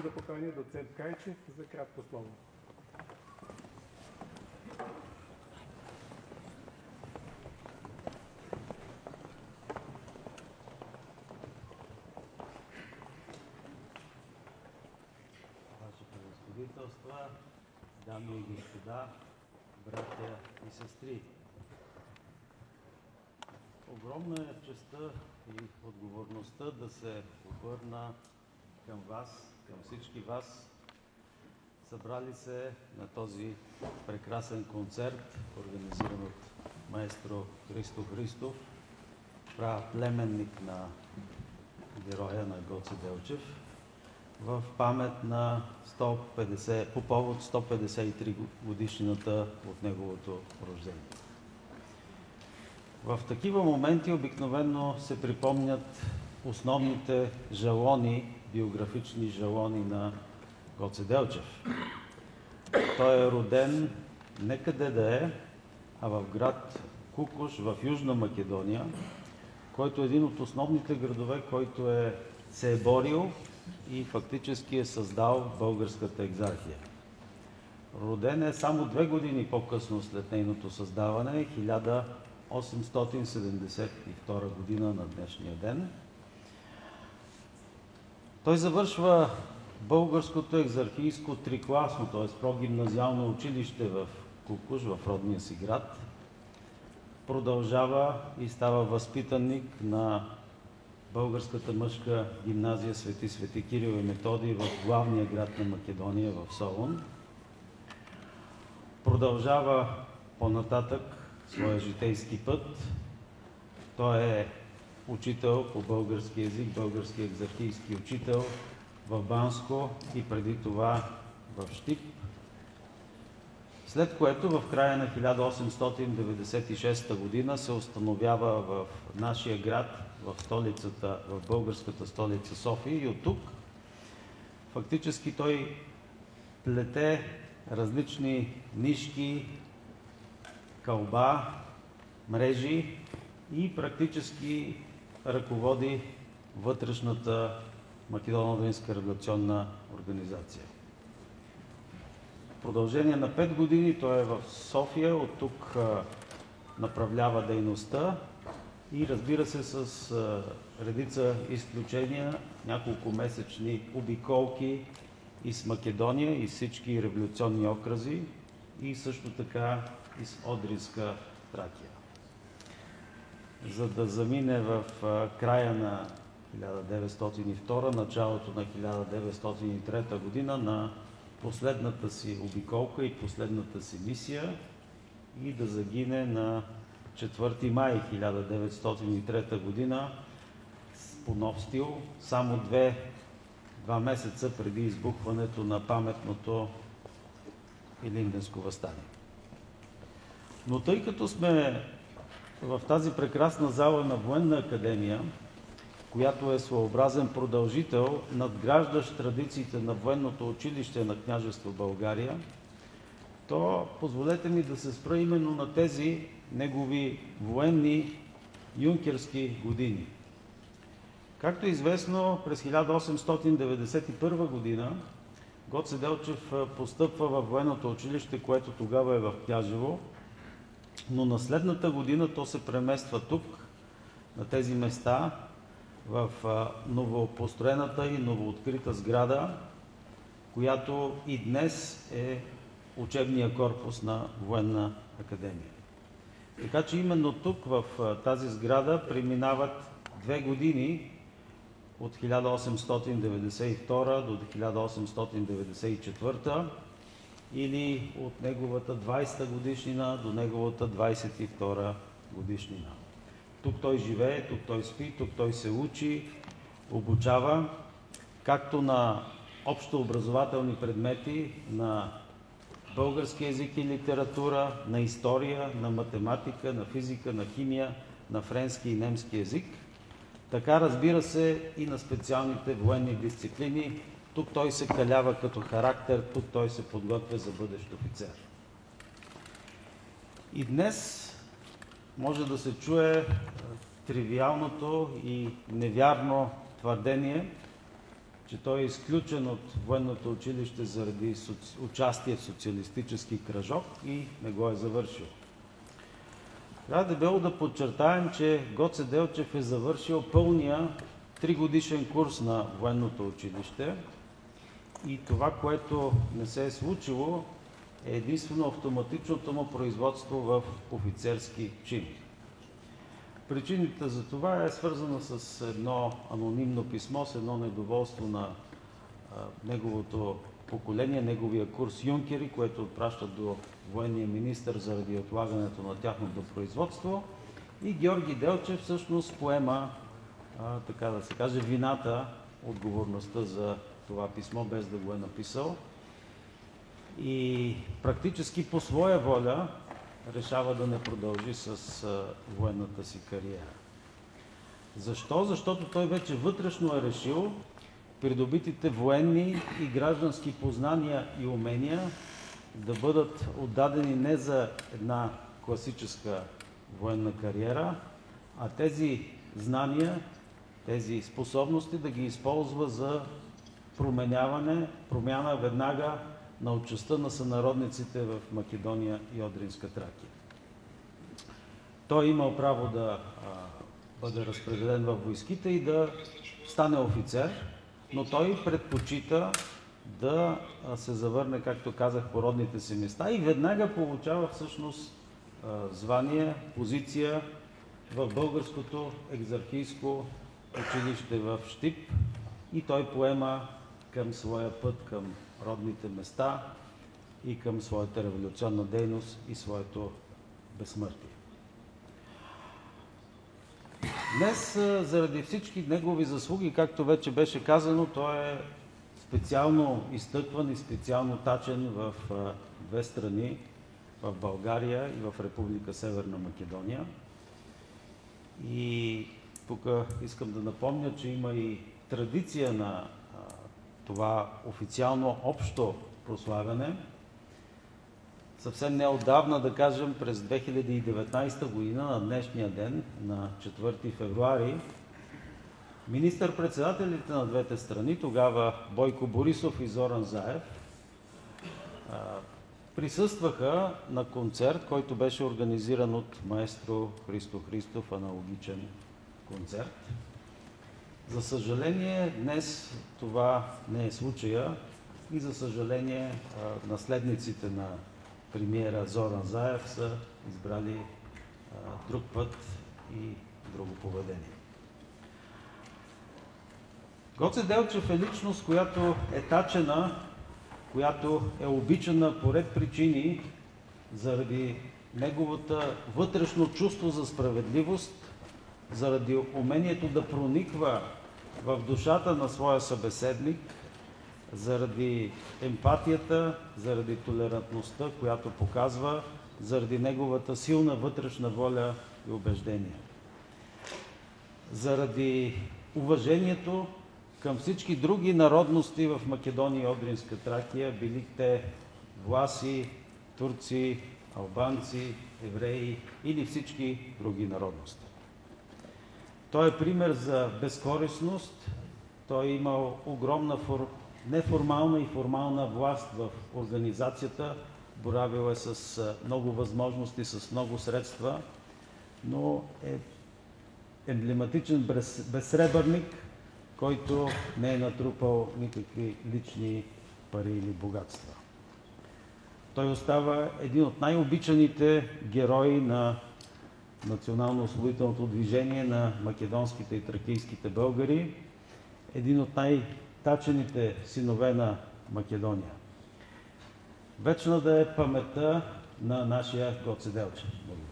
Искам да поканя доцент Кайчев за кратко слово. Ваши превъзходителства, дами и господа, братя и сестри. Огромна е честта и отговорността да се обърна към вас, към всички вас, събрали се на този прекрасен концерт, организиран от маестро Христо Христов, племенник на героя на Гоце Делчев, в памет на по повод 153 годишнината от неговото рождение. В такива моменти обикновено се припомнят основните жалони, биографични жалони на Гоце Делчев. Той е роден не къде да е, а в град Кукуш в Южна Македония, който е един от основните градове, който се е борил и фактически е създал българската екзархия. Роден е само 2 години по-късно след нейното създаване, 1872 година на днешния ден. Той завършва българското екзархийско трикласно, т.е. прогимназиално училище в Кукуш, в родния си град. Продължава и става възпитаник на българската мъжка гимназия Свети Кирил и Методий в главния град на Македония, в Солун. Продължава по-нататък своя житейски път. Той е учител по български език, български екзархийски учител в Банско и преди това в Щип. След което в края на 1896 година се установява в нашия град, в столицата, в българската столица София, и от тук фактически той плете различни нишки, кълба, мрежи и практически ръководи вътрешната Македоно-Дринска революционна организация. В продължение на 5 години той е в София, от тук направлява дейността и, разбира се, с редица изключения, няколко месечни обиколки из Македония, из всички революционни окръзи и също така из Одринска Тракия. За да замине в края на 1902, началото на 1903 година на последната си обиколка и последната си мисия и да загине на 4 май 1903 година по нов стил, само 2 месеца преди избухването на паметното Илинденско въстание. Но тъй като сме в тази прекрасна зала на Военна академия, която е своеобразен продължител, надграждащ традициите на военното училище на княжество България, то позволете ми да се спра именно на тези негови военни юнкерски години. Както е известно, през 1891 година Гоце Делчев постъпва във военното училище, което тогава е в Княжево, но на следната година то се премества тук, на тези места, в новопостроената и новооткрита сграда, която и днес е учебния корпус на Военна академия. Така че именно тук, в тази сграда, преминават 2 години от 1892 до 1894 или от неговата 20-та годишнина до неговата 22-та годишнина. Тук той живее, тук той спи, тук той се учи, обучава, както на общообразователни предмети, на български език и литература, на история, на математика, на физика, на химия, на френски и немски език, така, разбира се, и на специалните военни дисциплини. Тук той се калява като характер, тук той се подготвя за бъдещ офицер. И днес може да се чуе тривиалното и невярно твърдение, че той е изключен от военното училище заради участие в социалистически кръжок и не го е завършил. Трябва дебело да подчертаем, че Гоце Делчев е завършил пълния 3-годишен курс на военното училище и това, което не се е случило, е единствено автоматичното му производство в офицерски чин. Причината за това е свързана с едно анонимно писмо, с едно недоволство на неговото поколение, неговия курс юнкери, което отпращат до военния министър заради отлагането на тяхното производство. И Георги Делчев всъщност поема, така да се каже, вината, отговорността за това писмо, без да го е написал. И практически по своя воля решава да не продължи с военната си кариера. Защо? Защото той вече вътрешно е решил придобитите военни и граждански познания и умения да бъдат отдадени не за една класическа военна кариера, а тези знания, тези способности да ги използва за промяна веднага на отчестта на сънародниците в Македония и Одринска Тракия. Той е имал право да бъде разпределен във войските и да стане офицер, но той предпочита да се завърне, както казах, по родните си места и веднага получава всъщност звание, позиция в Българското екзархийско училище в Щип и той поема към своя път към родните места и към своята революционна дейност и своето безсмъртие. Днес, заради всички негови заслуги, както вече беше казано, той е специално изтъкван и специално тачен в две страни, в България и в Република Северна Македония. И тук искам да напомня, че има и традиция на това официално общо прославяне. Съвсем неотдавна, да кажем, през 2019 година, на днешния ден, на 4 февруари, министър-председателите на двете страни, тогава Бойко Борисов и Зоран Заев, присъстваха на концерт, който беше организиран от маестро Христо Христов, аналогичен концерт. За съжаление, днес това не е случая и за съжаление наследниците на премиера Зоран Заев са избрали друг път и друго поведение. Гоце Делчев е личност, която е тачена, която е обичана по ред причини заради неговата вътрешно чувство за справедливост, заради умението да прониква в душата на своя събеседник, заради емпатията, заради толерантността, която показва, заради неговата силна вътрешна воля и убеждение. Заради уважението към всички други народности в Македония и Одринска Тракия, били те власи, турци, албанци, евреи или всички други народности. Той е пример за безкористност, той е имал огромна неформална и формална власт в организацията, боравил е с много възможности, с много средства, но е емблематичен безсребърник, който не е натрупал никакви лични пари или богатства. Той остава един от най-обичаните герои на национално-освободителното движение на македонските и тракийските българи, един от най-тачените синове на Македония. Вечна да е паметта на нашия Гоце Делчев. Благодаря.